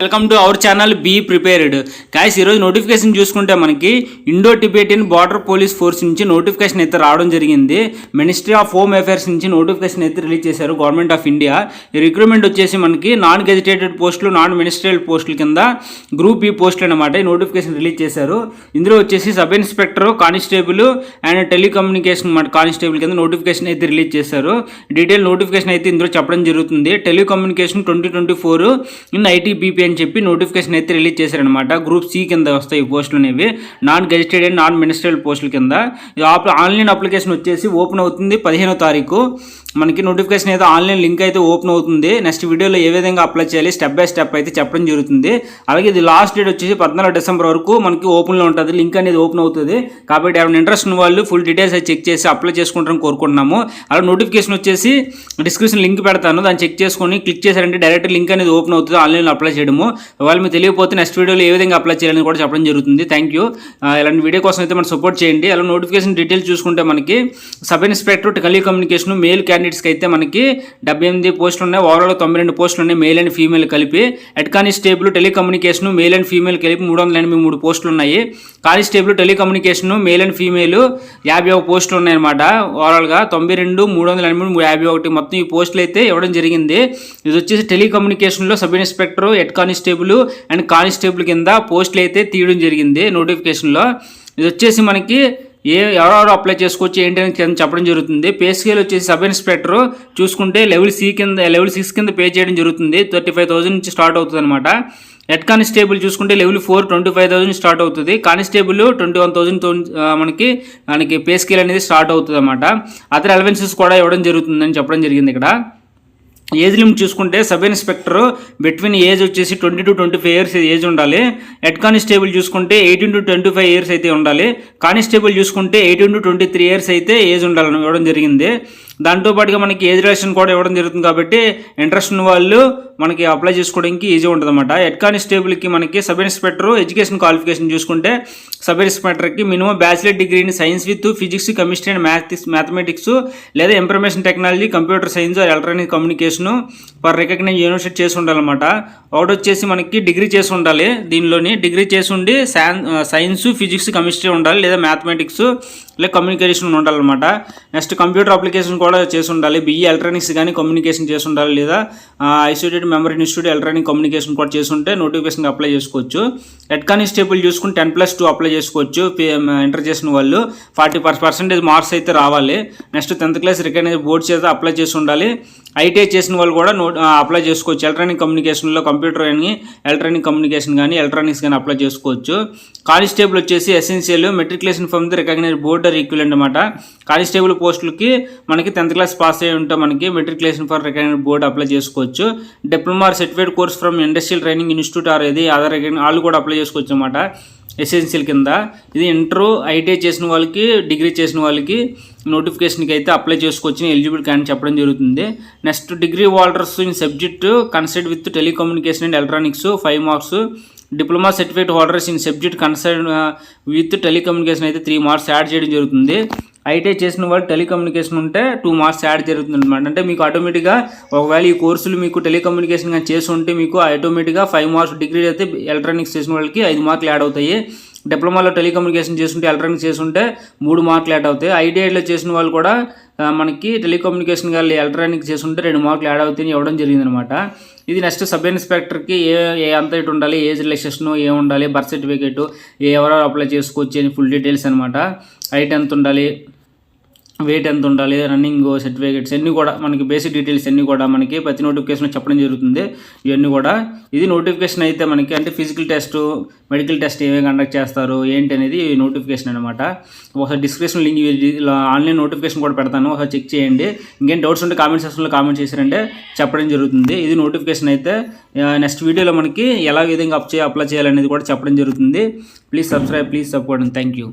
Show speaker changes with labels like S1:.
S1: Welcome to our channel be prepared guys. ఈరోజు notification చూసుకుంటే మనకి Indo Tibetan border police force నుంచి notification అయితే రావడం జరిగింది. మినిస్ట్రీ ఆఫ్ హోమ్ అఫైర్స్ నుంచి నోటిఫికేషన్ అయితే రిలీజ్ చేశారు గవర్నమెంట్ ఆఫ్ ఇండియా. ఈ రిక్రూట్మెంట్ వచ్చేసి మనకి నాన్ గెజిటేటెడ్ పోస్టులు, నాన్ మినిస్ట్రియల్ పోస్టుల కింద గ్రూప్ బి పోస్టులు అనమాట. ఈ నోటిఫికేషన్ రిలీజ్ చేశారు. ఇందులో వచ్చేసి sub inspector, constable and telecommunication constable కింద నోటిఫికేషన్ అయితే రిలీజ్ చేశారు. డీటెయిల్ నోటిఫికేషన్ అయితే ఇందులో చెప్పడం జరుగుతుంది. టెలికమ్యూనికేషన్ 2024 ఇన్ ఐటీబీపీ అని చెప్పి నోటిఫికేషన్ అయితే రిలీజ్ చేశారనమాట. గ్రూప్ సి కింద వస్తాయి ఈ పోస్టులు అనేవి, నాన్ గెజిటెడ్ నాన్ మినిస్ట్రియల్ పోస్టుల కింద. ఆన్లైన్ అప్లికేషన్ వచ్చేసి ఓపెన్ అవుతుంది 15వ తారీఖు. మనకి నోటిఫికేషన్ అయితే ఆన్లైన్ లింక్ అయితే ఓపెన్ అవుతుంది. నెక్స్ట్ వీడియోలో ఏ విధంగా అప్లై చేయాలి స్టెప్ బై స్టెప్ అయితే చెప్పడం జరుగుతుంది. అలాగే ఇది లాస్ట్ డేట్ వచ్చేసి 14 డిసెంబర్ వరకు మనకి ఓపెన్లో ఉంటుంది. లింక్ అనేది ఓపెన్ అవుతుంది కాబట్టి ఎవరైనా ఇంట్రెస్ట్ ఉన్న వాళ్ళు ఫుల్ డీటెయిల్స్ అయితే చెక్ చేసి అప్లై చేసుకుంటారని కోరుకుంటున్నాము. అలా నోటిఫికేషన్ వచ్చేసి డిస్క్రిప్షన్ లింక్ పెడతాను, దాన్ని చెక్ చేసుకొని క్లిక్ చేశారంటే డైరెక్ట్ లింక్ అనేది ఓపెన్ అవుతుంది ఆన్లైన్లో అప్లై చేయడము. వాళ్ళు మీకు తెలియకపోతే నెక్స్ట్ వీడియోలో ఏ విధంగా అప్లై చేయాలని కూడా చెప్పడం జరుగుతుంది. Thank you. ఇలాంటి వీడియో కోసం అయితే మనం సపోర్ట్ చేయండి. అలా నోటిఫికేషన్ డీటెయిల్స్ చూసుకుంటే మనకి సబ్ ఇన్స్పెక్టర్ టెలికమ్యూనికేషన్ మేల్ క్యాండిడేట్స్కి అయితే మనకి 78 పోస్టులు ఉన్నాయి. ఓవరాల్ 92 పోస్టులు ఉన్నాయి మేల్ అండ్ ఫీమేల్ కలిపి. Head constable telecommunication male and female కలిపి 383 పోస్టులు ఉన్నాయి. Constable telecommunication male and female 51 పోస్టులు ఉన్నాయన్నమాట. ఓవరాల్గా 92, 383, 51 మొత్తం ఈ పోస్టులు అయితే ఇవ్వడం జరిగింది. ఇది వచ్చేసి టెలికమ్యూనికేషన్లో sub inspector, head constable and constable కింద పోస్టులు అయితే తీయడం జరిగింది నోటిఫికేషన్లో. ఇది వచ్చేసి మనకి ఎవరెవరు అప్లై చేసుకోవచ్చు ఏంటి అని చెప్పడం జరుగుతుంది. పే స్కేల్ వచ్చేసి సబ్ ఇన్స్పెక్టర్ చూసుకుంటే లెవెల్ 6 కింద పే చేయడం జరుగుతుంది. 35,000 నుంచి స్టార్ట్ అవుతుంది అనమాట. హెడ్ కానిస్టేబుల్ చూసుకుంటే లెవెల్ 4 25,000 స్టార్ట్ అవుతుంది. కానిస్టేబుల్ 21,000 మనకి పే స్కేల్ అనేది స్టార్ట్ అవుతుంది అనమాట. అదర్ అలవెన్సెస్ కూడా ఇవ్వడం జరుగుతుందని చెప్పడం జరిగింది. ఇక్కడ ఏజ్ లిమిట్ చూసుకుంటే సబ్ ఇన్స్పెక్టర్ బిట్వీన్ ఏజ్ వచ్చేసి 20 to 25 ఇయర్స్ ఏజ్ ఉండాలి. హెడ్ కానిస్టేబుల్ చూసుకుంటే 18 to 25 ఇయర్స్ అయితే ఉండాలి. కానిస్టేబుల్ చూసుకుంటే 18 to 23 ఇయర్స్ అయితే ఏజ్ ఉండాలని ఇవ్వడం జరిగింది. దాంతోపాటుగా మనకి ఏజ్ రిలేషన్ కూడా ఇవ్వడం జరుగుతుంది కాబట్టి ఇంట్రెస్ట్ ఉన్న వాళ్ళు మనకి అప్లై చేసుకోవడానికి ఈజీ ఉంటుంది అనమాట. హెడ్ కానిస్టేబుల్కి మనకి సబ్ ఇన్స్పెక్టర్ ఎడ్యుకేషన్ క్వాలిఫికేషన్ చూసుకుంటే సబ్ ఇన్స్పెక్టర్కి minimum bachelor degree in science with physics, chemistry and mathematics లేదా information technology, computer science or electronic communication per recognize university చేసి ఉండాలన్నమాట. ఒకటి వచ్చేసి మనకి డిగ్రీ చేసి ఉండాలి. దీనిలోని డిగ్రీ చేసి ఉండి సైన్స్, ఫిజిక్స్, కెమిస్ట్రీ ఉండాలి లేదా మ్యాథమెటిక్స్ లేదా కమ్యూనికేషన్ ఉండాలన్నమాట. నెక్స్ట్ కంప్యూటర్ అప్లికేషన్ కూడా చేసి ఉండాలి. బిఈ ఎలక్ట్రానిక్స్ కానీ కమ్యూనికేషన్ చేసి ఉండాలి లేదా isolated member institute electronic communication కూడా చేసి ఉంటే నోటిఫికేషన్ అప్లై చేసుకోవచ్చు. హెడ్ కానిస్టేబుల్ చూసుకుని 10+2 అప్లై చేసుకోవచ్చు. ఎంటర్ చేసిన వాళ్ళు 40% మార్క్స్ అయితే రావాలి. Next 10th class recognise board చేత అప్లై చేసి ఉండాలి. ఐటీఐ చేసిన వాళ్ళు కూడా అప్లై చేసుకోవచ్చు. ఎలక్ట్రానిక్ కమ్యూనికేషన్లో కంప్యూటర్ కానీ ఎలక్ట్రానిక్ కమ్యూనికేషన్ కానీ ఎలక్ట్రానిక్స్ కానీ అప్లై చేసుకోవచ్చు. కానిస్టేబుల్ వచ్చేసి essential matriculation from the recognize board or equivalent అనమాట. కానిస్టేబుల్ పోస్టులకి మనకి 10th క్లాస్ పాస్ అయ్యి ఉంటే మనకి matriculation for recognize board apply చేసుకోవచ్చు. Diploma certificate course from industrial training institute or ఇది ఆధార్ వాళ్ళు కూడా అప్లై చేసుకోవచ్చు అనమాట ఎసెన్షియల్ కింద. ఇది ఇంటర్, ఐటీఐ చేసిన వాళ్ళకి, డిగ్రీ చేసిన వాళ్ళకి నోటిఫికేషన్కి అయితే అప్లై చేసుకోవచ్చు ఎలిజిబుల్ క్యాండిడేట్ చెప్పడం జరుగుతుంది. Next degree holders in subject concern with telecommunication and electronics 5 marks. Diploma certificate holders in subject concern with telecommunication అయితే 3 మార్క్స్ యాడ్ చేయడం జరుగుతుంది. ఐటీఐ చేసిన వాళ్ళు టెలికమ్యూనికేషన్ ఉంటే 2 మార్క్స్ యాడ్ జరుగుతుంది అనమాట. అంటే మీకు ఆటోమేటిక్గా ఒకవేళ ఈ కోర్సులు మీకు టెలికమ్యూనికేషన్ కానీ చేసి ఉంటే మీకు ఆటోమేటిక్గా 5 మార్క్స్, డిగ్రీ అయితే ఎలక్ట్రానిక్స్ చేసిన వాళ్ళకి 5 మార్కులు యాడ్ అవుతాయి. డిప్లొమాలో టెలికమ్యూనికేషన్ చేస్తుంటే ఎలక్ట్రానిక్స్ చేస్తుంటే 3 మార్కులు యాడ్ అవుతాయి. ఐటీఐలో చేసిన వాళ్ళు కూడా మనకి టెలికమ్యూనికేషన్ కానీ ఎలక్ట్రానిక్స్ చేస్తుంటే 2 మార్కులు యాడ్ అవుతాయని ఇవ్వడం జరిగింది అనమాట. ఇది నెక్స్ట్ సబ్ ఇన్స్పెక్టర్కి ఏ అంత ఇటు ఉండాలి, ఏజ్ రిలాక్సేషన్ ఏ ఉండాలి, బర్త్ సర్టిఫికేట్ ఎవరెవరు అప్లై చేసుకోవచ్చు అని ఫుల్ డీటెయిల్స్ అనమాట. హైట్ ఎంత ఉండాలి, వెయిట్ ఎంత ఉండాలి, రన్నింగ్ సర్టిఫికేట్స్ అన్నీ కూడా మనకి బేసిక్ డీటెయిల్స్ అన్నీ కూడా మనకి ప్రతి నోటిఫికేషన్ చెప్పడం జరుగుతుంది. ఇవన్నీ కూడా ఇది నోటిఫికేషన్ అయితే మనకి అంటే ఫిజికల్ టెస్ట్, మెడికల్ టెస్ట్ ఏమేమి కండక్ట్ చేస్తారు ఏంటి అనేది నోటిఫికేషన్ అనమాట. ఒకసారి డిస్క్రిప్షన్ లింక్ ఆన్లైన్ నోటిఫికేషన్ కూడా పెడతాను, ఒకసారి చెక్ చేయండి. ఇంకేం డౌట్స్ ఉంటే కామెంట్ సెక్షన్లో కామెంట్ చేశారంటే చెప్పడం జరుగుతుంది. ఇది నోటిఫికేషన్ అయితే నెక్స్ట్ వీడియోలో మనకి ఎలా విధంగా అప్లై చేయాలనేది కూడా చెప్పడం జరుగుతుంది. Please subscribe, please support. Thank you.